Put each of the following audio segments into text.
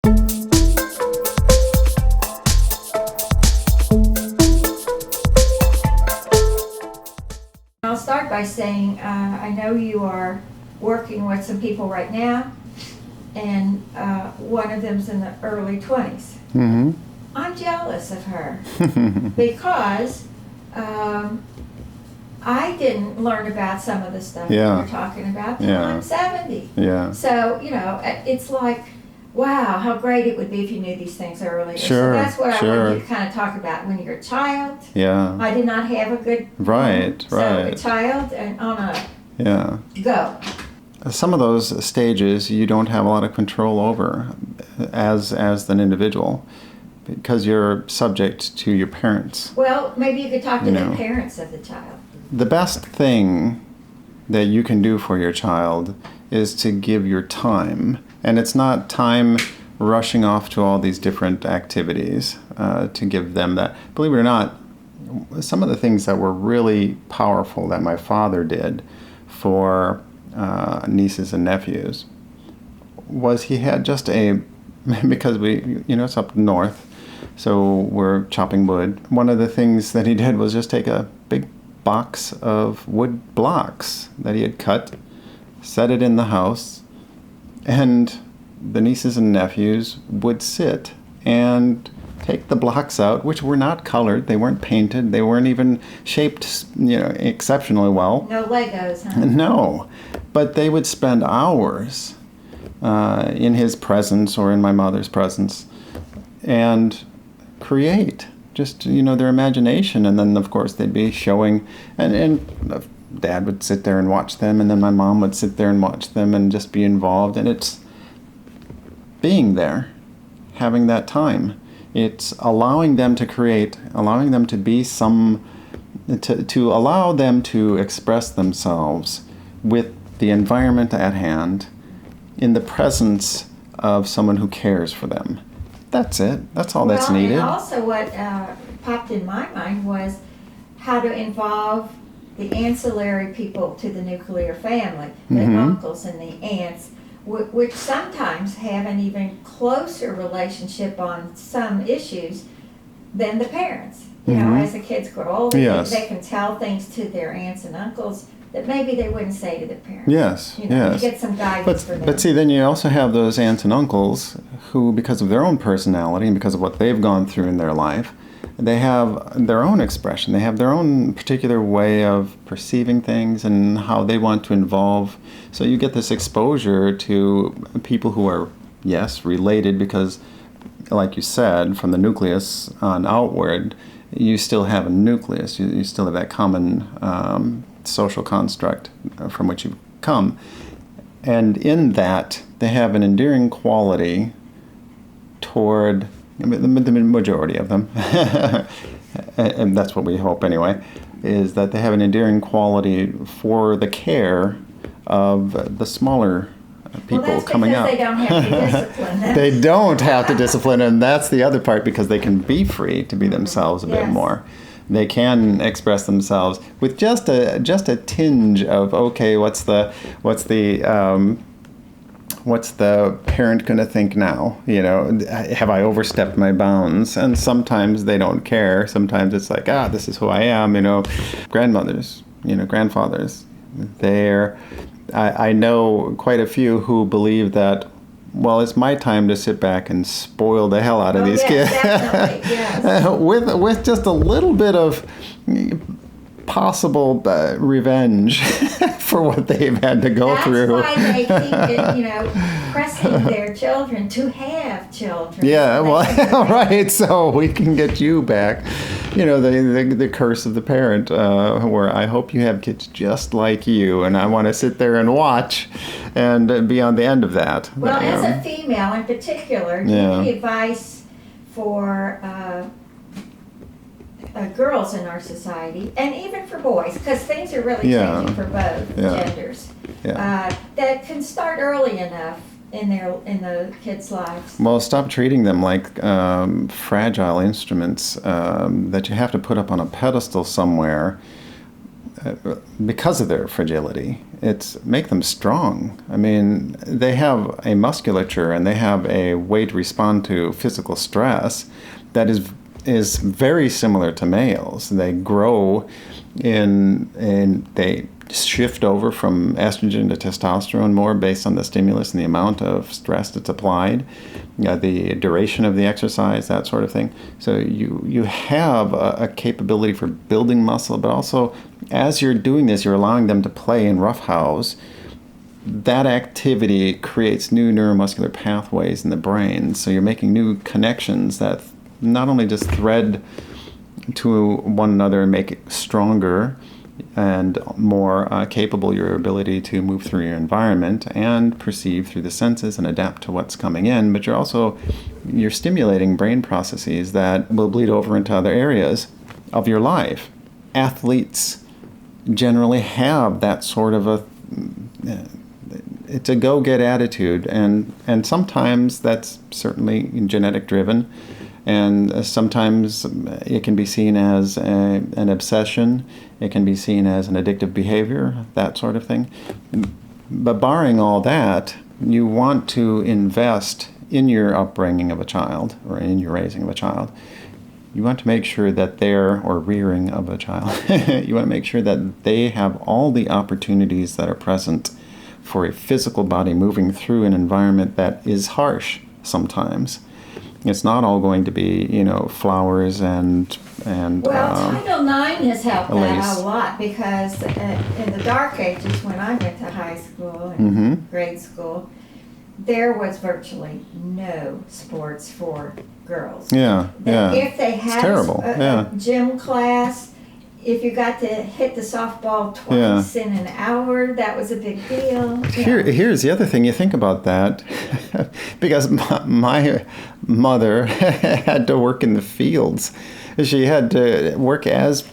I'll start by saying I know you are working with some people right now, and one of them's in the early 20s. Mm-hmm. I'm jealous of her because I didn't learn about some of the stuff Yeah. you're talking about till Yeah. I'm 70. Yeah. So, it's like, wow, how great it would be if you knew these things earlier. Sure, So that's what I sure. want you to kind of talk about. When you're a child, Yeah. I did not have a good Right, home. So right. a child and on a Yeah. go. Some of those stages you don't have a lot of control over as an individual because you're subject to your parents. Well, maybe you could talk to You the know. parents of the child. The best thing that you can do for your child is to give your time. And it's not time rushing off to all these different activities to give them that. Believe it or not, some of the things that were really powerful that my father did for nieces and nephews was he had just because it's up north, so we're chopping wood. One of the things that he did was just take a big box of wood blocks that he had cut, set it in the house, and the nieces and nephews would sit and take the blocks out, which were not colored, they weren't painted, they weren't even shaped, exceptionally well. No Legos, huh? No, but they would spend hours in his presence or in my mother's presence and create just, their imagination. And then, of course, they'd be showing, and Dad would sit there and watch them, and then my mom would sit there and watch them and just be involved. And it's being there, having that time. It's allowing them to create, allowing them to be to allow them to express themselves with the environment at hand in the presence of someone who cares for them. That's it. That's all that's needed. And also what popped in my mind was how to involve the ancillary people to the nuclear family, the uncles and the aunts, which sometimes have an even closer relationship on some issues than the parents. As the kids grow older, Yes. they can tell things to their aunts and uncles that maybe they wouldn't say to the parents. Yes, You yes. get some guidance from them. But see, then you also have those aunts and uncles who, because of their own personality and because of what they've gone through in their life, they have their own expression. They have their own particular way of perceiving things and how they want to involve. So you get this exposure to people who are, yes, related because, like you said, from the nucleus on outward, you still have a nucleus. You still have that common social construct from which you come. And in that, they have an endearing quality toward the majority of them, and that's what we hope anyway, is that they have an endearing quality for the care of the smaller people coming up. They don't have to discipline them. They don't have to discipline, and that's the other part, because they can be free to be themselves a bit Yes. more. They can express themselves with just a tinge of, okay, what's the parent going to think now? Have I overstepped my bounds? And sometimes they don't care. Sometimes it's like, this is who I am. Grandmothers, grandfathers. I know quite a few who believe that, well, it's my time to sit back and spoil the hell out of these kids. Definitely, yes. with just a little bit of possible revenge for what they've had to go through. That's why they keep pressing their children to have children. Yeah, well, right. So we can get you back. The curse of the parent, where I hope you have kids just like you, and I want to sit there and watch and be on the end of that. Well, as a female in particular, do you have any advice for girls in our society, and even for boys, because things are really changing for both genders, that can start early enough in the kids' lives? Well, stop treating them like fragile instruments that you have to put up on a pedestal somewhere. because of their fragility. It's make them strong. I mean, they have a musculature and they have a way to respond to physical stress that is very similar to males. They grow they shift over from estrogen to testosterone more based on the stimulus and the amount of stress that's applied, the duration of the exercise, that sort of thing. So you have a capability for building muscle, but also as you're doing this, you're allowing them to play in roughhouse. That activity creates new neuromuscular pathways in the brain. So you're making new connections that not only just thread to one another and make it stronger and more capable your ability to move through your environment and perceive through the senses and adapt to what's coming in, but you're stimulating brain processes that will bleed over into other areas of your life. Athletes generally have that sort of it's a go-get attitude, and sometimes that's certainly genetic driven. And sometimes it can be seen as an obsession. It can be seen as an addictive behavior, that sort of thing. But barring all that, you want to invest in your upbringing of a child or in your raising of a child. You want to make sure that or rearing of a child, you want to make sure that they have all the opportunities that are present for a physical body moving through an environment that is harsh sometimes. It's not all going to be, flowers and. Well, Title IX has helped lace. that a lot because in the dark ages, when I went to high school and Mm-hmm. grade school, there was virtually no sports for girls. Yeah, yeah. If they had terrible. a gym class, if you got to hit the softball twice in an hour, that was a big deal. Here's the other thing. You think about that, because my mother had to work in the fields. She had to work as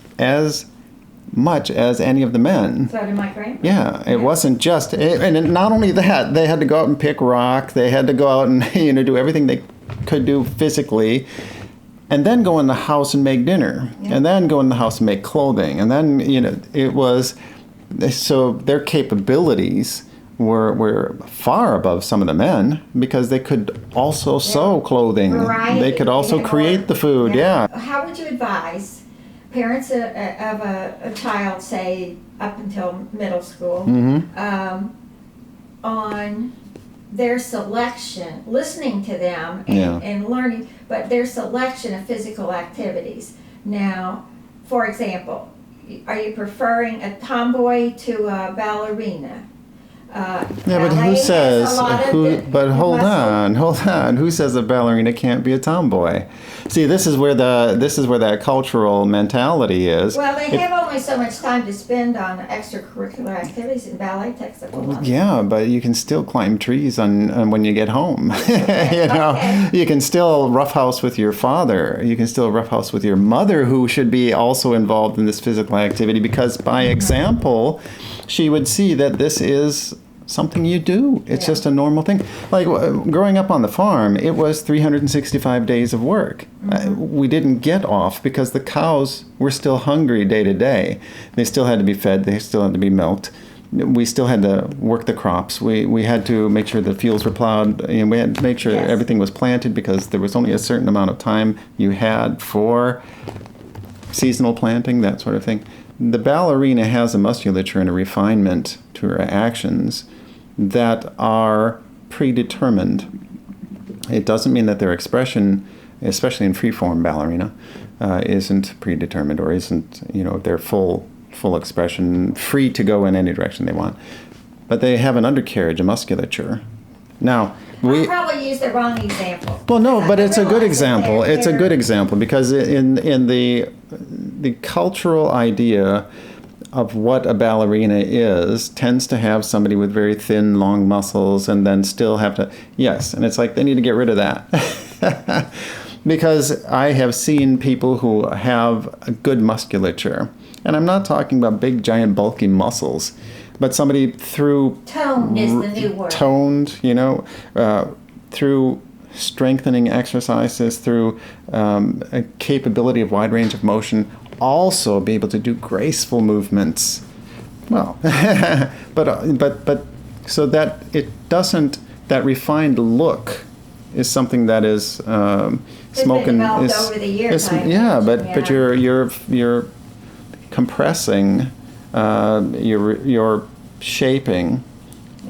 much as any of the men. So did my grandma. Yeah, it wasn't just, and not only that, they had to go out and pick rock. They had to go out and do everything they could do physically. And then go in the house and make dinner, and then go in the house and make clothing, and then it was so their capabilities were far above some of the men because they could also sew clothing. Variety. They could also create the food. Yeah. How would you advise parents of a child, say up until middle school, on their selection, listening to them and learning, but their selection of physical activities? Now, for example, are you preferring a tomboy to a ballerina? But who says? Hold on. Who says a ballerina can't be a tomboy? See, this is where that cultural mentality is. Well, they have only so much time to spend on extracurricular activities, and ballet takes up a lot. Yeah, but you can still climb trees on when you get home. Okay. You can still roughhouse with your father. You can still roughhouse with your mother, who should be also involved in this physical activity, because by example, she would see that this is something you do. It's just a normal thing. Like growing up on the farm, it was 365 days of work. We didn't get off because the cows were still hungry day to day. They still had to be fed. They still had to be milked. We still had to work the crops. We had to make sure the fields were plowed, and we had to make sure everything was planted, because there was only a certain amount of time you had for seasonal planting, that sort of thing. The ballerina has a musculature and a refinement to her actions that are predetermined. It doesn't mean that their expression, especially in free-form ballerina, isn't predetermined or isn't, their full expression, free to go in any direction they want. But they have an undercarriage, a musculature. Now, I probably used the wrong example. Well, no, but it's a good example. It's a good example because in the cultural idea of what a ballerina is tends to have somebody with very thin, long muscles, and then still have to, and it's like they need to get rid of that. Because I have seen people who have a good musculature, and I'm not talking about big, giant, bulky muscles, but somebody through Toned is the new word. Toned, through strengthening exercises, through a capability of wide range of motion, also be able to do graceful movements Well, but so that it doesn't, that refined look is something that is smoking developed is over the years, I yeah, imagine, but you're compressing, you're shaping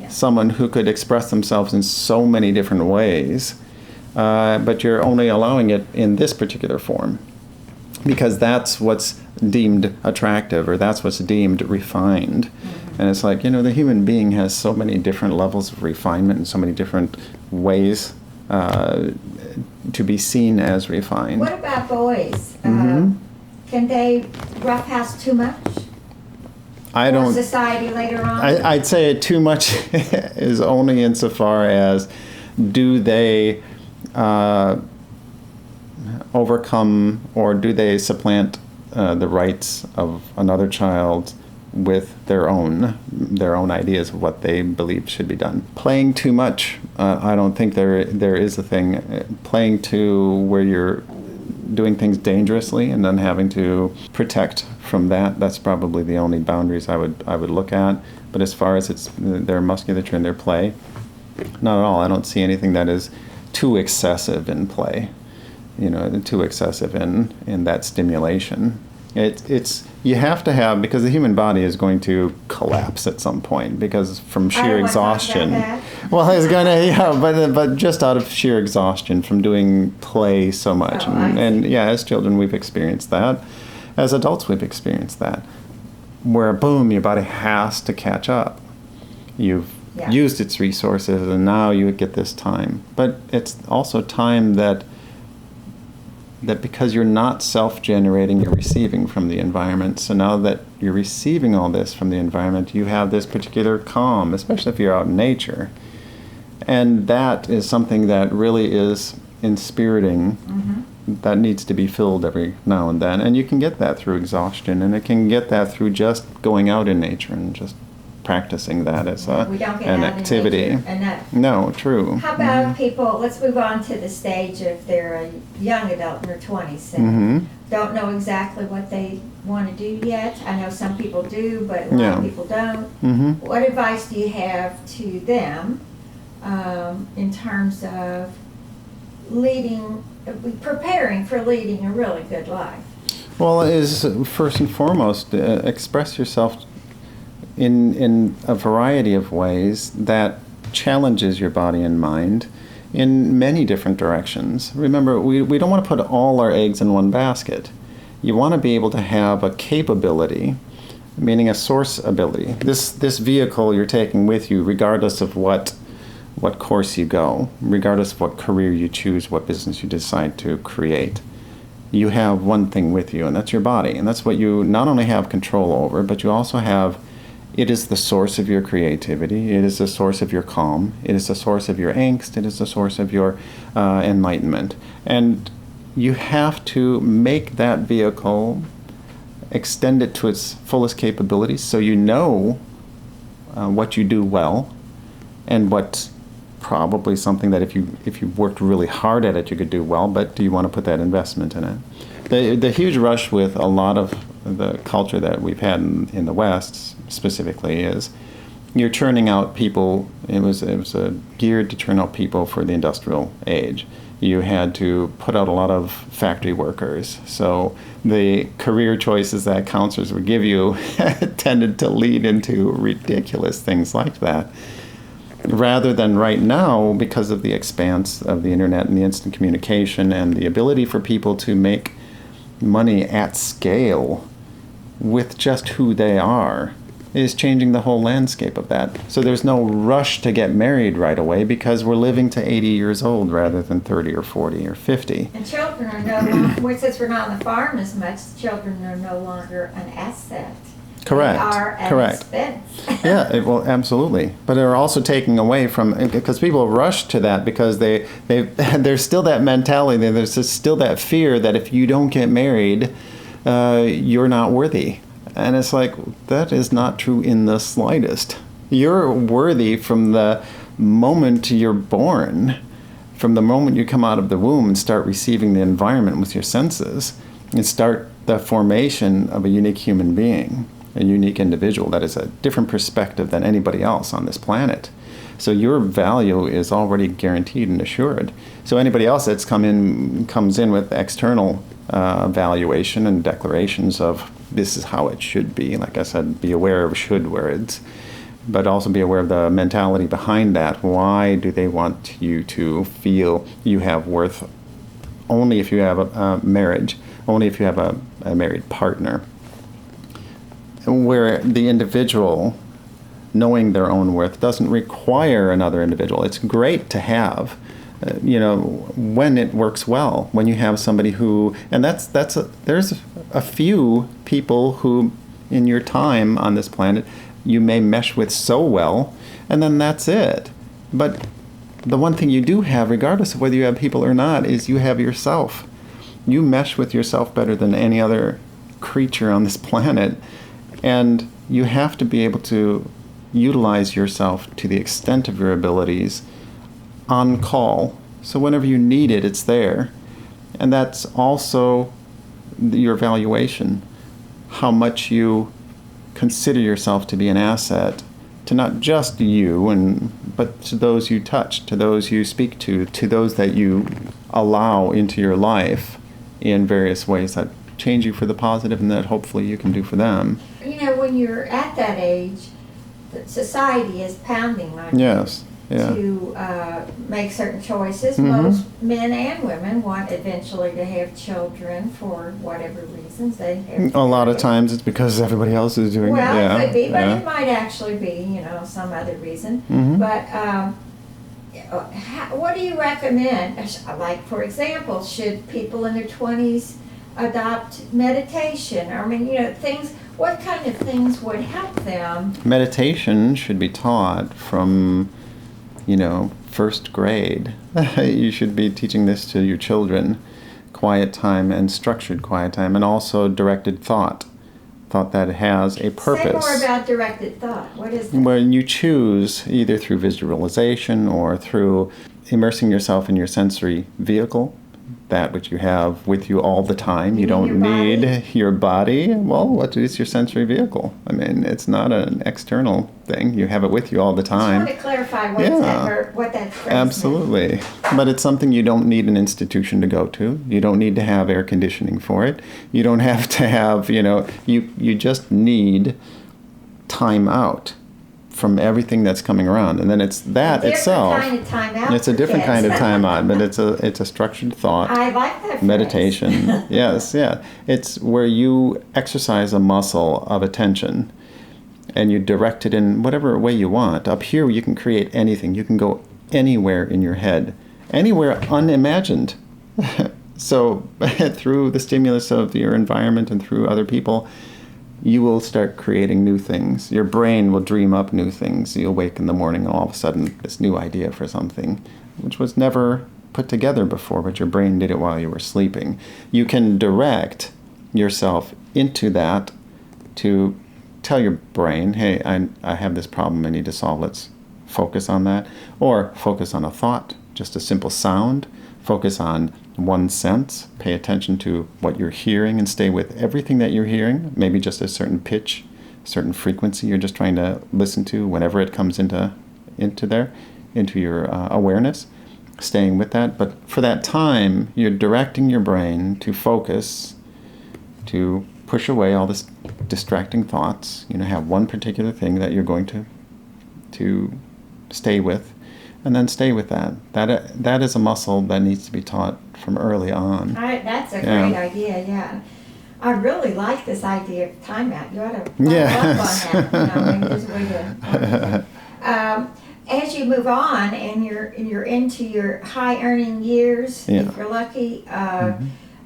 Yeah. someone who could express themselves in so many different ways, but you're only allowing it in this particular form because that's what's deemed attractive, or that's what's deemed refined. And it's like, the human being has so many different levels of refinement and so many different ways to be seen as refined. What about boys? Can they roughhouse too much? I For don't. society later on? I'd say too much is only insofar as do they overcome or do they supplant the rights of another child with their own ideas of what they believe should be done. Playing too much, I don't think there is a thing. Playing to where you're doing things dangerously and then having to protect from that's probably the only boundaries I would look at. But as far as their musculature and their play, not at all. I don't see anything that is too excessive in play, too excessive in that stimulation. It's you have to have, because the human body is going to collapse at some point because from sheer exhaustion. Well, it's gonna but just out of sheer exhaustion from doing play so much, and as children we've experienced that, as adults we've experienced that, where boom, your body has to catch up. You've used its resources, and now you get this time, but it's also time that because you're not self-generating, you're receiving from the environment. So now that you're receiving all this from the environment, you have this particular calm, especially if you're out in nature. And that is something that really is inspiriting, that needs to be filled every now and then. And you can get that through exhaustion, and it can get that through just going out in nature and just practicing that as an activity. No, true. How about people, let's move on to the stage if they're a young adult in their 20s and don't know exactly what they want to do yet. I know some people do, but a lot of people don't. What advice do you have to them in terms of preparing for leading a really good life? Well, is first and foremost, express yourself in a variety of ways that challenges your body and mind in many different directions. Remember, we don't want to put all our eggs in one basket. You want to be able to have a capability, meaning a source ability. This vehicle you're taking with you, regardless of what course you go, regardless of what career you choose, what business you decide to create, you have one thing with you, and that's your body. And that's what you not only have control over, but you also have. It is the source of your creativity. It is the source of your calm. It is the source of your angst. It is the source of your enlightenment. And you have to make that vehicle, extend it to its fullest capabilities, so you know what you do well, and what's probably something that if you worked really hard at it, you could do well. But do you want to put that investment in it? The huge rush with a lot of the culture that we've had in the West specifically is you're churning out people. It was geared to churn out people for the industrial age. You had to put out a lot of factory workers. So the career choices that counselors would give you tended to lead into ridiculous things like that. Rather than right now, because of the expanse of the internet and the instant communication and the ability for people to make money at scale with just who they are, is changing the whole landscape of that. So there's no rush to get married right away because we're living to 80 years old rather than 30 or 40 or 50. And children are no longer, since we're not on the farm as much, children are no longer an asset. Correct. They are an expense. Well, absolutely. But they're also taking away from, because people rush to that because there's still that mentality, there's still that fear that if you don't get married, you're not worthy. And it's like, that is not true in the slightest. You're worthy from the moment you're born, from the moment you come out of the womb and start receiving the environment with your senses, and start the formation of a unique human being. a unique individual that is a different perspective than anybody else on this planet. So your value is already guaranteed and assured. So anybody else that's comes in with external valuation and declarations of this is how it should be. Like I said, be aware of should words, but also be aware of the mentality behind that. Why do they want you to feel you have worth only if you have a marriage, only if you have a married partner? Where the individual knowing their own worth doesn't require another individual. It's great to have, when it works well, when you have somebody who, and there's a few people who in your time on this planet you may mesh with so well, and then that's it. But the one thing you do have, regardless of whether you have people or not, is you have yourself. You mesh with yourself better than any other creature on this planet, and you have to be able to utilize yourself to the extent of your abilities on call. So whenever you need it, it's there. And that's also your valuation, how much you consider yourself to be an asset to not just you, but to those you touch, to those you speak to those that you allow into your life in various ways that change you for the positive and that hopefully you can do for them. When you're at that age, society is pounding on you. Yes. Yeah. To make certain choices. Mm-hmm. Most men and women want eventually to have children for whatever reasons they have. A lot of times it's because everybody else is doing it. Well, it could be, but yeah. it might actually be, some other reason. Mm-hmm. But what do you recommend? Like, for example, should people in their 20s adopt meditation? Things. What kind of things would help them? Meditation should be taught from, first grade. You should be teaching this to your children. Quiet time and structured quiet time, and also directed thought that has a purpose. Say more about directed thought. What is that? When you choose, either through visualization or through immersing yourself in your sensory vehicle, that which you have with you all the time. You don't need your body. Well, what is your sensory vehicle? It's not an external thing. You have it with you all the time. I just want to clarify what that phrase Absolutely. means. But it's something you don't need an institution to go to. You don't need to have air conditioning for it. You don't have to have, you just need time out from everything that's coming around, and then it's that itself. Kind of time out. It's a different kind of time out, but it's a structured thought. I like that phrase. Meditation. Yes, yeah. It's where you exercise a muscle of attention, and you direct it in whatever way you want. Up here, you can create anything. You can go anywhere in your head, anywhere unimagined. So through the stimulus of your environment and through other people, you will start creating new things. Your brain will dream up new things. You'll wake in the morning and all of a sudden this new idea for something, which was never put together before, but your brain did it while you were sleeping. You can direct yourself into that to tell your brain, hey, I have this problem I need to solve. Let's focus on that. Or focus on a thought, just a simple sound. Focus on one sense. Pay attention to what you're hearing and stay with everything that you're hearing. Maybe just a certain pitch, a certain frequency you're just trying to listen to whenever it comes into your awareness. Staying with that. But for that time, you're directing your brain to focus, to push away all this distracting thoughts. Have one particular thing that you're going to stay with. And then stay with that. That is a muscle that needs to be taught from early on. That's a great idea, yeah. I really like this idea of timeout. You ought to Yes. up on that. Maybe there's a way to. As you move on and you're into your high earning years, if you're lucky.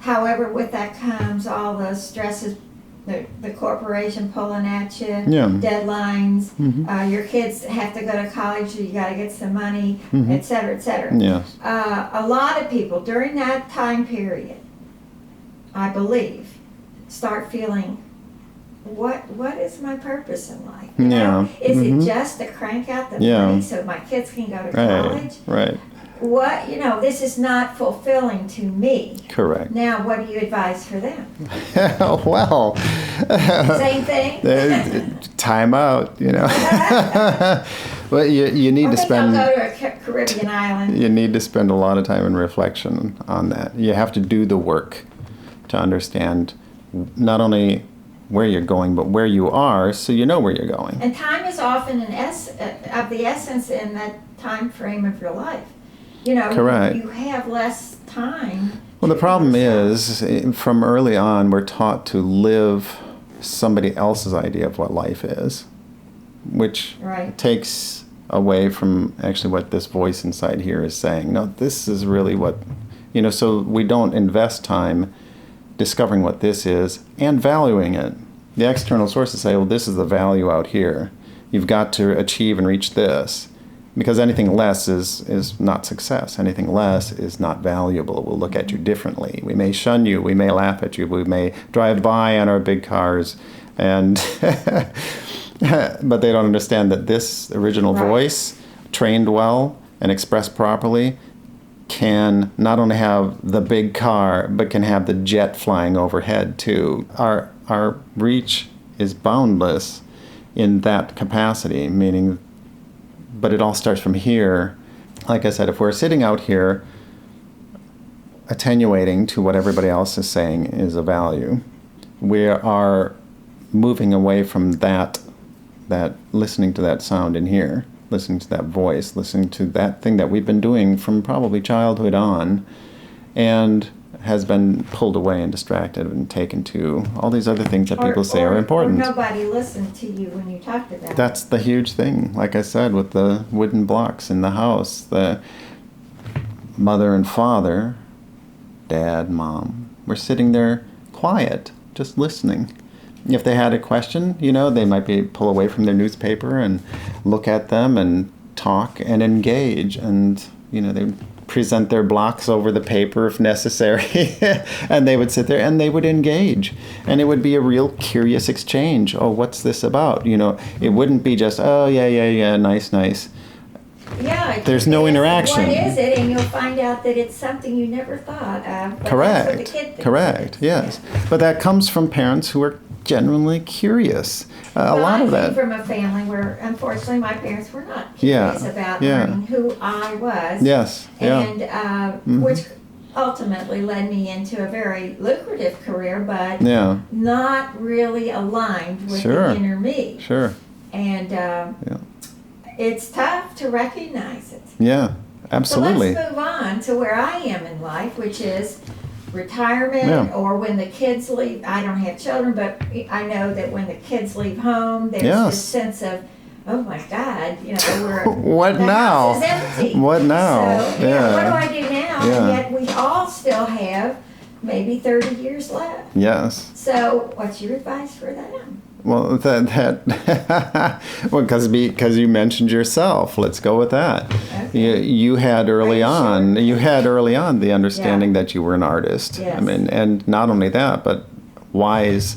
However, with that comes all the stresses. The corporation pulling at you, deadlines, your kids have to go to college, you got to get some money, et cetera, et cetera. Yes. A lot of people during that time period, I believe, start feeling, what is my purpose in life? Is it just to crank out the money so my kids can go to college? Right. what, this is not fulfilling to me. Correct. Now, what do you advise for them? Well, Same thing? time out, Well, you need to spend. I'll go to a Caribbean island. You need to spend a lot of time in reflection on that. You have to do the work to understand not only where you're going, but where you are, so you know where you're going. And time is often of the essence in that time frame of your life. Correct. You have less time. Well, the problem is, from early on, we're taught to live somebody else's idea of what life is, which takes away from actually what this voice inside here is saying. No, this is really what, so we don't invest time discovering what this is and valuing it. The external sources say, well, this is the value out here. You've got to achieve and reach this. Because anything less is not success. Anything less is not valuable. We'll look at you differently. We may shun you. We may laugh at you. We may drive by on our big cars. And but they don't understand that this original voice, trained well and expressed properly, can not only have the big car, but can have the jet flying overhead too. Our reach is boundless in that capacity, meaning, but it all starts from here. Like I said, if we're sitting out here attenuating to what everybody else is saying is a value, we are moving away from that listening to that sound in here, listening to that voice, listening to that thing that we've been doing from probably childhood on, and has been pulled away and distracted and taken to all these other things that people say are important. Or nobody listened to you when you talked about it. That's the huge thing. Like I said, with the wooden blocks in the house, the mother and father, dad, mom, were sitting there quiet, just listening. If they had a question, they might pull away from their newspaper and look at them and talk and engage, and they present their blocks over the paper if necessary, and they would sit there and they would engage, and it would be a real curious exchange. Oh, what's this about? It wouldn't be just, oh, yeah, nice. Yeah. There's no interaction. What is it? And you'll find out that it's something you never thought of. Correct. That's what the kid thinks. Correct. Yes. But that comes from parents who are genuinely curious. A lot of that. I came from a family where, unfortunately, my parents were not curious about learning who I was. Yes. And which ultimately led me into a very lucrative career, but not really aligned with the inner me. Sure. And it's tough to recognize it. Yeah, absolutely. So let's move on to where I am in life, which is retirement, or when the kids leave. I don't have children, but I know that when the kids leave home, there's this sense of, oh my God, what the now? house is empty. What now? So, what do I do now? And yet we all still have maybe 30 years left. Yes. So what's your advice for them? Well, because you mentioned yourself. Let's go with that. Okay. You had early on the understanding that you were an artist. Yes. I mean, and not only that, but wise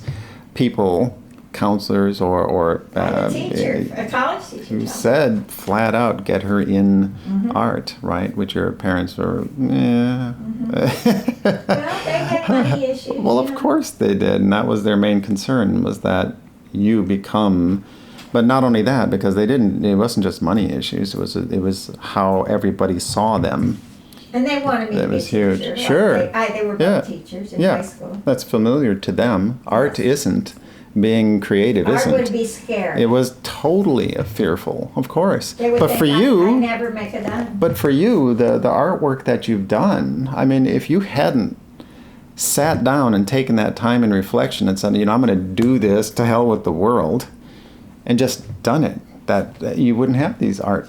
people, counselors, or a teacher, a college teacher, who said flat out, get her in art, right? Which your parents were, Well, they had money issues. Well, of course they did, and that was their main concern, was that you become. But not only that, because it wasn't just money issues. It was how everybody saw them. And they wanted me to be a teacher. Huge. Sure. They were both teachers in high school. That's familiar to them. Art isn't. Being creative isn't. Art would be scary. It was totally fearful, of course. They would but think for you, I never make a dime. But for you, the artwork that you've done, I mean, if you hadn't sat down and taken that time in reflection and said, I'm going to do this, to hell with the world, and just done it, that you wouldn't have these art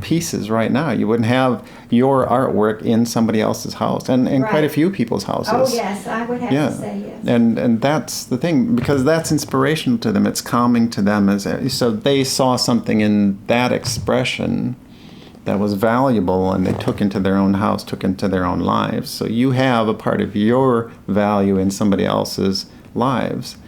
pieces right now. You wouldn't have your artwork in somebody else's house, and quite a few people's houses. Oh yes, I would have to say yes. And that's the thing, because that's inspirational to them. It's calming to them, so they saw something in that expression that was valuable, and they took into their own house, took into their own lives. So you have a part of your value in somebody else's lives,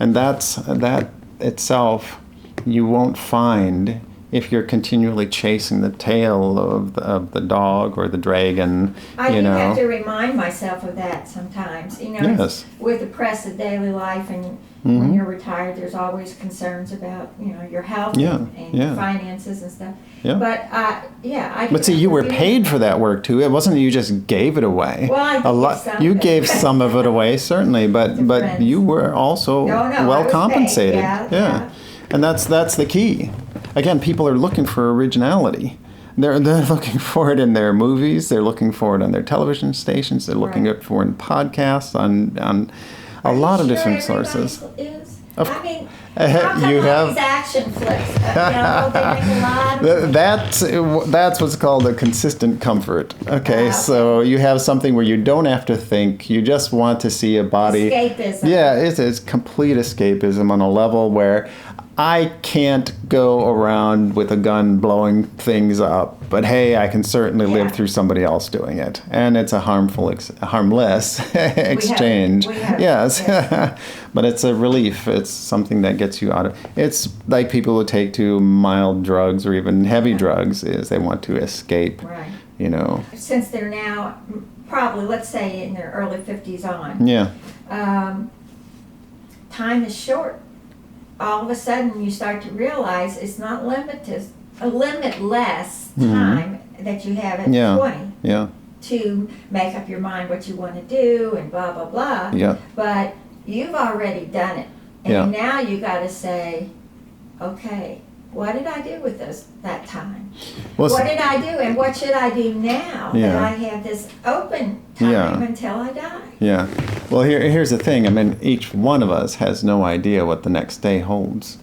and that itself you won't find if you're continually chasing the tail of the dog or the dragon, I you do know. have to remind myself of that sometimes. You know, Yes. with the press of daily life, and when you're retired, there's always concerns about, you know, your health and your finances and stuff. Yeah. But I do But see, have you to were remind- paid for that work too. It wasn't that you just gave it away. Well, I did a lot. give some You of it. gave some of it away, certainly, but friends. you were also No, I well was paid. compensated. Yeah. And that's the key. Again, people are looking for originality. They're looking for it in their movies. They're looking for it on their television stations. They're looking for it in podcasts, on a lot of different sources. Is? Of- I mean, how come you all have these action flicks? You know, they make a lot of that's what's called a consistent comfort. Okay, Okay. so you have something where you don't have to think. You just want to see a body. escapism. Yeah, it's complete escapism on a level where I can't go around with a gun blowing things up, but hey, I can certainly live through somebody else doing it, and it's a harmless exchange. We have, yes, but it's a relief. It's something that gets you out of. It's like people who take to mild drugs or even heavy drugs, is they want to escape. Right. You know. Since they're now probably, let's say, in their early 50s on, Yeah. time is short. All of a sudden, you start to realize it's not limitless time that you have at 20 Yeah. to make up your mind what you want to do and blah, blah, blah. Yeah. But you've already done it. And now you got to say, okay, what did I do with that time? Well, What did I do, and what should I do now Yeah. that I have this open time until I die? Yeah. Well, here's the thing. I mean, each one of us has no idea what the next day holds.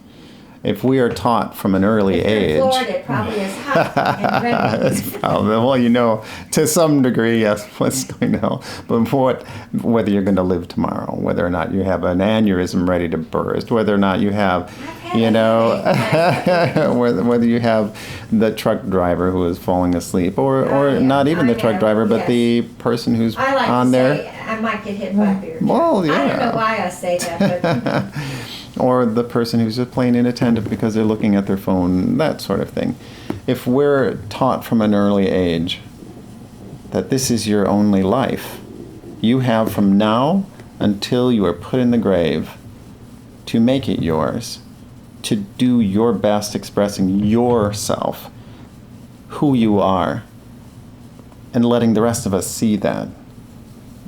If we are taught from an early If you're in age. Florida, it probably is hot and rainy. It's probably, well, you know, to some degree, yes, what's going to help. But whether you're going to live tomorrow, whether or not you have an aneurysm ready to burst, whether or not you have, you know, whether you have the truck driver who is falling asleep, or not even the truck driver, but the person who's I like on to there. say I might get hit by a beer. Well, I don't yeah. know why I say that, but Or the person who's just plain inattentive because they're looking at their phone, that sort of thing. If we're taught from an early age that this is your only life, you have from now until you are put in the grave to make it yours, to do your best expressing yourself, who you are, and letting the rest of us see that.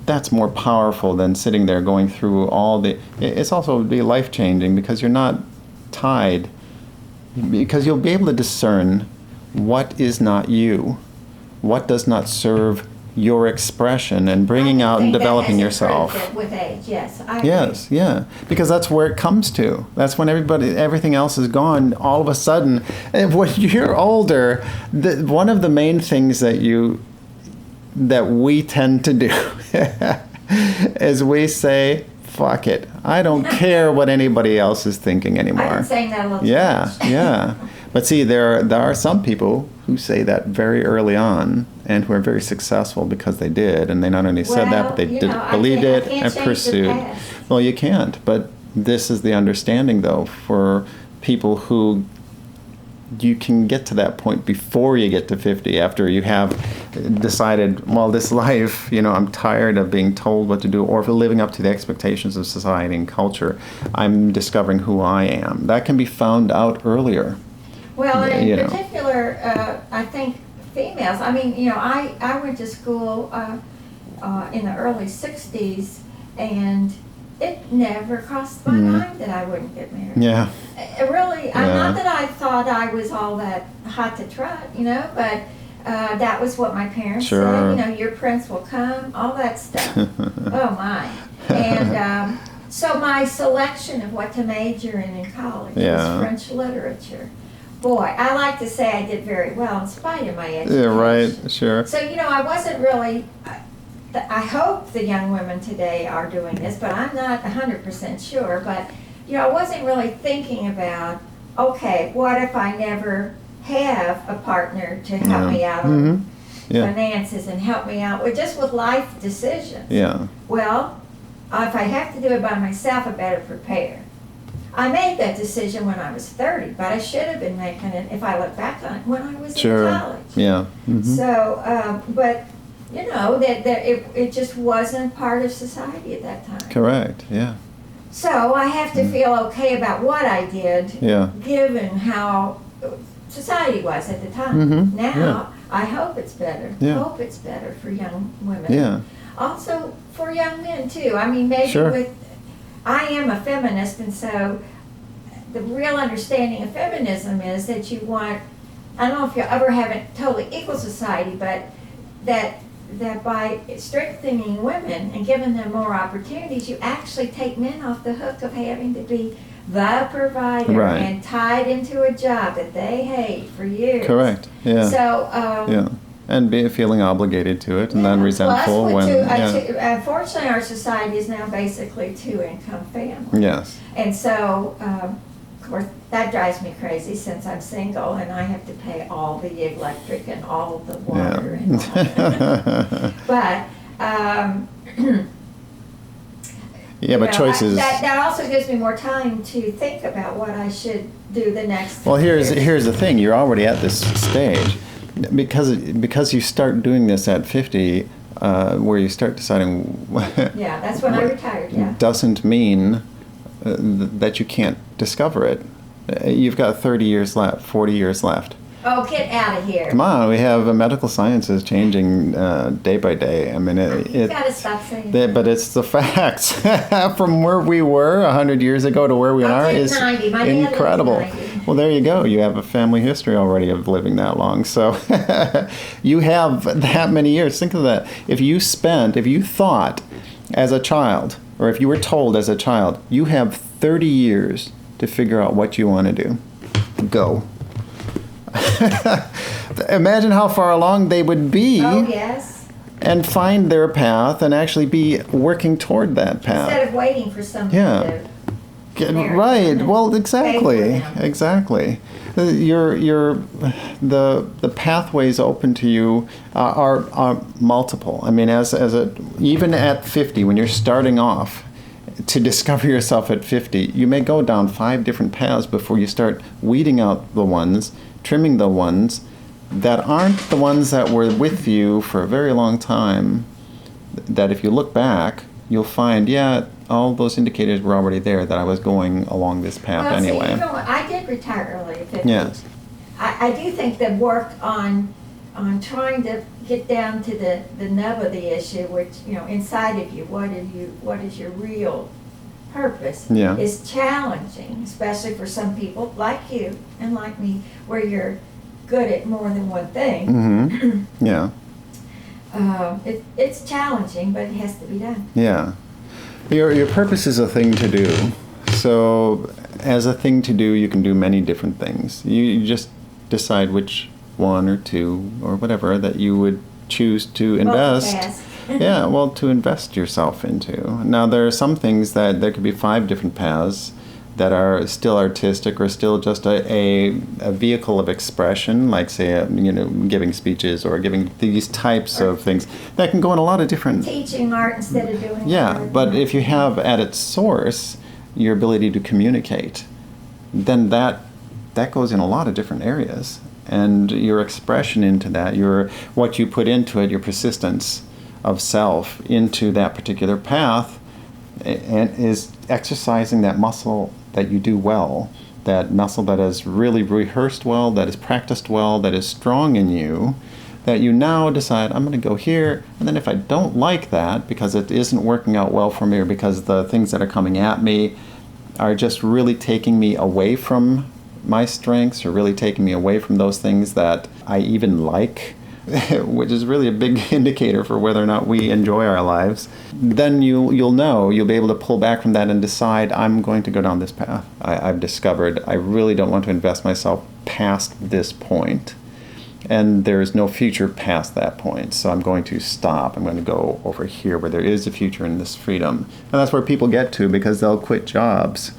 That's more powerful than sitting there going through all the. It's also be life changing because you're not tied, because you'll be able to discern what is not you, what does not serve your expression and bringing out and I think that developing has yourself. improved with age, yes. I agree. Yes, yeah, because that's where it comes to. That's when everything else is gone. All of a sudden, and when you're older, one of the main things that we tend to do is we say, fuck it. I don't care what anybody else is thinking anymore. I've been saying that a little Yeah, too much. yeah. But see, there are some people who say that very early on and who are very successful because they did. And they not only said that, but they believed it and pursued. Well, you can't. But this is the understanding, though, for people who you can get to that point before you get to 50, after you have decided, well, this life, you know, I'm tired of being told what to do or for living up to the expectations of society and culture. I'm discovering who I am. That can be found out earlier. Well, and you in know. particular, I think females, I mean, you know, I went to school in the early 60s, and it never crossed my mind that I wouldn't get married. Yeah. Really, Yeah. not that I thought I was all that hot to trot, you know, but that was what my parents Sure. said, you know, your prince will come, all that stuff. Oh my. And so my selection of what to major in college Yeah. was French literature. Boy, I like to say I did very well in spite of my education. Yeah, right, sure. So, you know, I wasn't really, I hope the young women today are doing this, but I'm not 100% sure. But, you know, I wasn't really thinking about, okay, what if I never have a partner to help me out on finances and help me out with life decisions? Yeah. Well, if I have to do it by myself, I better prepare. I made that decision when I was 30, but I should have been making it, if I look back on it, when I was Sure. in college. Yeah. Mhm. So, but, that it just wasn't part of society at that time. Correct. Yeah. So I have to feel okay about what I did, Yeah. given how society was at the time. Mhm. Now, Yeah. I hope it's better. Yeah. Hope it's better for young women. Yeah. Also for young men too. I mean, maybe Sure. I am a feminist, and so the real understanding of feminism is that you want, I don't know if you'll ever have a totally equal society, but that by strengthening women and giving them more opportunities, you actually take men off the hook of having to be the provider Right. and tied into a job that they hate for years. Correct. Yeah. So, Yeah. And be feeling obligated to it, and then resentful plus, when. unfortunately, our society is now basically two-income family. Yes. And so, of course, that drives me crazy since I'm single and I have to pay all the electric and all of the water and all that. But, Yeah, but choices. That also gives me more time to think about what I should do the next. Well, years. here's the thing. You're already at this stage, because you start doing this at 50, where you start deciding. Yeah, that's when I retired. Yeah. Doesn't mean that you can't discover it. You've got 30 years left, 40 years left. Oh, get out of here! Come on, we have medical sciences changing day by day. I mean, You've got to stop saying that. but it's the facts. From where we were 100 years ago to where we I'm are is 90. My dad was incredible. 90. Well, there you go. You have a family history already of living that long. So you have that many years. Think of that. If you thought as a child, or if you were told as a child, you have 30 years to figure out what you want to do. Go. Imagine how far along they would be. Oh, yes. And find their path and actually be working toward that path. Instead of waiting for something Yeah. to Right. Well, exactly. pay for them. Exactly. The pathways open to you are multiple. I mean, even at 50, when you're starting off, to discover yourself at 50, you may go down 5 different paths before you start weeding out the ones, trimming the ones that aren't the ones that were with you for a very long time, that if you look back, you'll find, all those indicators were already there that I was going along this path Well, anyway. see, I did retire early at 50. Yes. I do think the work on trying to get down to the nub of the issue, which, inside of you, what is your real purpose, Yeah. is challenging, especially for some people like you and like me, where you're good at more than one thing. Mm-hmm. Yeah. It's challenging, but it has to be done. Yeah. Your purpose is a thing to do. So as a thing to do, you can do many different things. You just decide which one or two or whatever that you would choose to invest. Multitask. Yeah, well, to invest yourself into. Now, there are some things that there could be 5 different paths that are still artistic or still just a vehicle of expression, like, say, giving speeches or giving these types of things that can go in a lot of different. Teaching art instead of doing Yeah, art. but if you have at its source your ability to communicate, then that goes in a lot of different areas. And your expression into that, what you put into it, your persistence of self into that particular path, and is exercising that muscle that you do well, that muscle that is really rehearsed well, that is practiced well, that is strong in you, that you now decide, I'm going to go here, and then if I don't like that because it isn't working out well for me, or because the things that are coming at me are just really taking me away from my strengths, or really taking me away from those things that I even like, which is really a big indicator for whether or not we enjoy our lives, then you'll be able to pull back from that and decide, I'm going to go down this path. I've discovered I really don't want to invest myself past this point, and there's no future past that point, so I'm going to stop. I'm going to go over here where there is a future in this freedom. And that's where people get to, because they'll quit jobs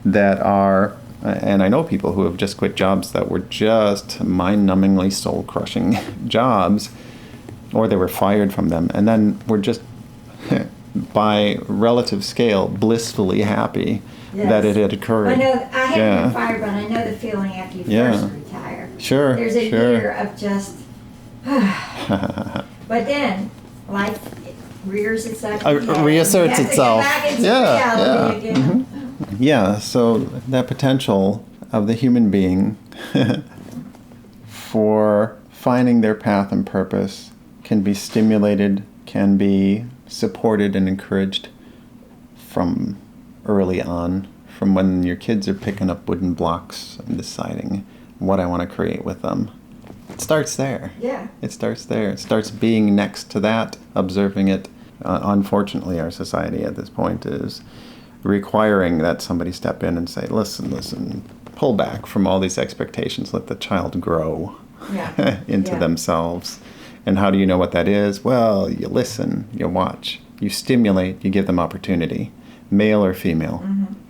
that are, and I know people who have just quit jobs that were just mind-numbingly soul-crushing jobs, or they were fired from them, and then were just by relative scale, blissfully happy that it had occurred. I know I haven't Yeah. been fired, but I know the feeling after you Yeah. first retire. Sure, There's a sure. year of just, but then life rears its ugly head. Reasserts You have itself. To get back into Yeah, reality yeah. again. Yeah, so that potential of the human being for finding their path and purpose can be stimulated, can be supported and encouraged from early on, from when your kids are picking up wooden blocks and deciding what I want to create with them. It starts there. Yeah. It starts there. It starts being next to that, observing it. Unfortunately, our society at this point is requiring that somebody step in and say, listen, pull back from all these expectations. Let the child grow into themselves. And how do you know what that is? Well, you listen, you watch, you stimulate, you give them opportunity. Male or female,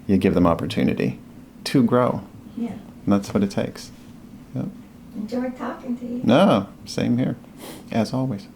you give them opportunity to grow. Yeah. And that's what it takes. Yep. Enjoy talking to you. No, same here, as always.